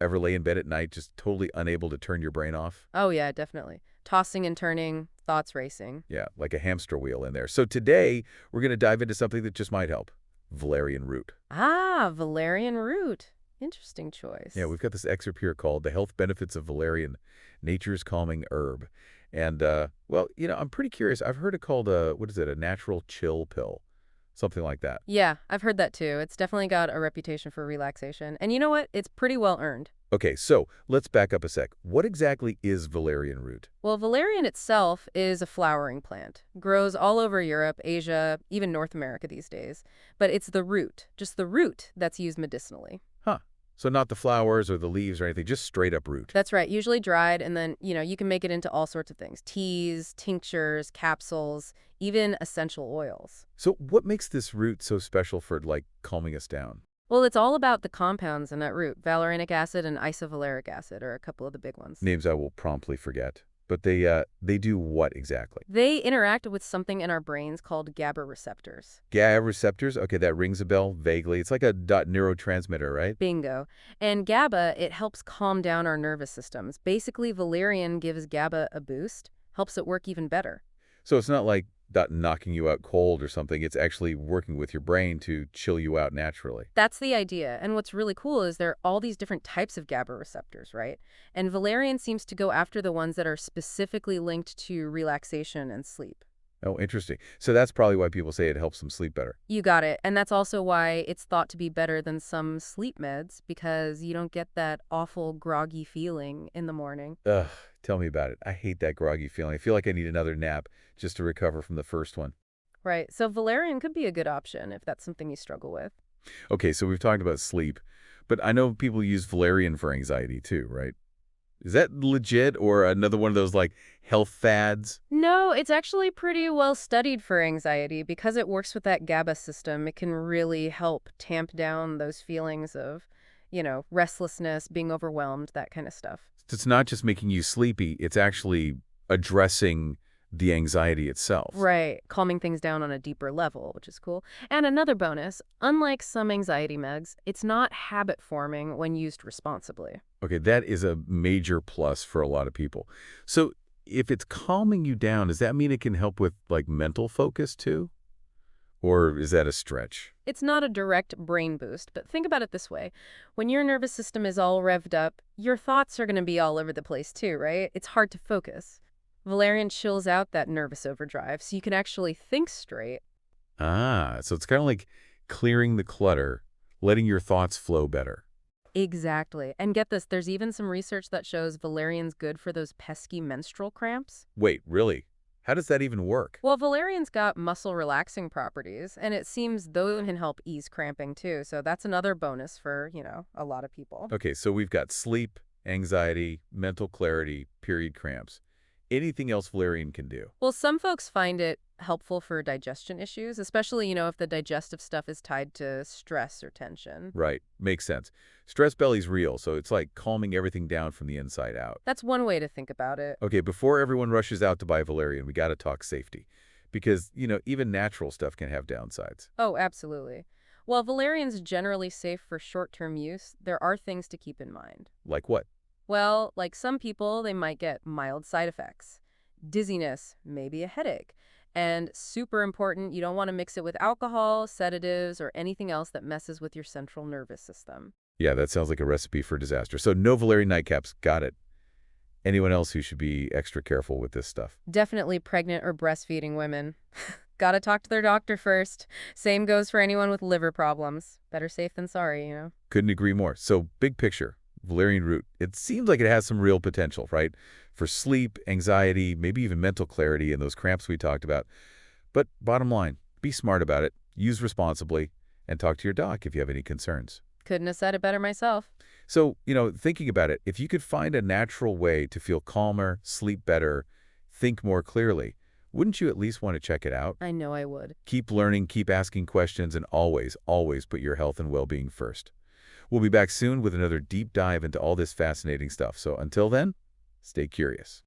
Ever lay in bed at night just totally unable to turn your brain off? Oh, yeah, definitely. Tossing and turning, thoughts racing. Yeah, like a hamster wheel in there. So today, we're going to dive into something that just might help. Valerian root. Ah, Valerian root. Interesting Yeah, choice. we've got this excerpt here called The Health Benefits of Valerian, Nature's Calming Herb. And, well, I'm pretty curious. I've heard it called what is it, a natural chill pill, something like that. Yeah, I've heard that too. It's definitely got a reputation for relaxation. And you know what? It's pretty well earned. Okay, so let's back up a sec. What exactly is valerian root? Well, valerian itself is a flowering plant. Grows all over Europe, Asia, even North America these days. But it's the root, just the root, that's used medicinally. Huh. So not the flowers or the leaves or anything, just straight up root. That's right, usually dried, and then, you can make it into all sorts of things. Teas, tinctures, capsules, even essential oils. So what makes this root so special for, like, calming us down? Well, it's all about the compounds in that root. Valerianic acid and isovaleric acid are a couple of the big ones. Names I will promptly forget. But they do what exactly? They interact with something in our brains called GABA receptors. GABA receptors? Okay, that rings a bell vaguely. It's like a neurotransmitter, right? Bingo. And GABA, it helps calm down our nervous systems. Basically, valerian gives GABA a boost, helps it work even better. So it's not like knocking you out cold or something. It's actually working with your brain to chill you out naturally. That's the idea. And what's really cool is there are all these different types of GABA receptors, right? And valerian seems to go after the ones that are specifically linked to relaxation and sleep. Oh, interesting. So that's probably why people say it helps them sleep better. You got it. And that's also why it's thought to be better than some sleep meds, because you don't get that awful groggy feeling in the morning. Ugh, tell me about it. I hate that groggy feeling. I feel like I need another nap just to recover from the first one. Right. So valerian could be a good option if that's something you struggle with. Okay, so we've talked about sleep, but I know people use valerian for anxiety too, right? Is that legit or another one of those like health fads? No, it's actually pretty well studied for anxiety because it works with that GABA system. It can really help tamp down those feelings of, restlessness, being overwhelmed, that kind of stuff. It's not just making you sleepy, it's actually addressing the anxiety itself. Right, calming things down on a deeper level, which is cool. And another bonus, unlike some anxiety meds, it's not habit forming when used responsibly. Okay, that is a major plus for a lot of people. So if it's calming you down, does that mean it can help with like mental focus too? Or is that a stretch? It's not a direct brain boost, but think about it this way. When your nervous system is all revved up, your thoughts are going to be all over the place too, right? It's hard to focus. Valerian chills out that nervous overdrive so you can actually think straight. Ah, so it's kind of like clearing the clutter, letting your thoughts flow better. Exactly. And get this, there's even some research that shows valerian's good for those pesky menstrual cramps. Wait, really? How does that even work? Well, valerian's got muscle relaxing properties, and it seems those can help ease cramping too. So that's another bonus for, a lot of people. Okay, so we've got sleep, anxiety, mental clarity, period cramps. Anything else valerian can do? Well, some folks find it helpful for digestion issues, especially, if the digestive stuff is tied to stress or tension. Right, makes sense. Stress belly's real, so it's like calming everything down from the inside out. That's one way to think about it. Okay, before everyone rushes out to buy valerian, we got to talk safety. Because, even natural stuff can have downsides. Oh, absolutely. While valerian's generally safe for short-term use, there are things to keep in mind. Like what? Well, like some people, they might get mild side effects. Dizziness, maybe a headache. And super important, you don't want to mix it with alcohol, sedatives, or anything else that messes with your central nervous system. Yeah, that sounds like a recipe for disaster. So no valerian nightcaps. Got it. Anyone else who should be extra careful with this stuff? Definitely pregnant or breastfeeding women. Gotta talk to their doctor first. Same goes for anyone with liver problems. Better safe than sorry. Couldn't agree more. So big picture, valerian root, it seems like it has some real potential, right? For sleep, anxiety, maybe even mental clarity and those cramps we talked about. But bottom line, be smart about it, use responsibly, and talk to your doc if you have any concerns. Couldn't have said it better myself. So, thinking about it, if you could find a natural way to feel calmer, sleep better, think more clearly, wouldn't you at least want to check it out? I know I would. Keep learning, keep asking questions, and always, always put your health and well-being first. We'll be back soon with another deep dive into all this fascinating stuff. So until then, stay curious.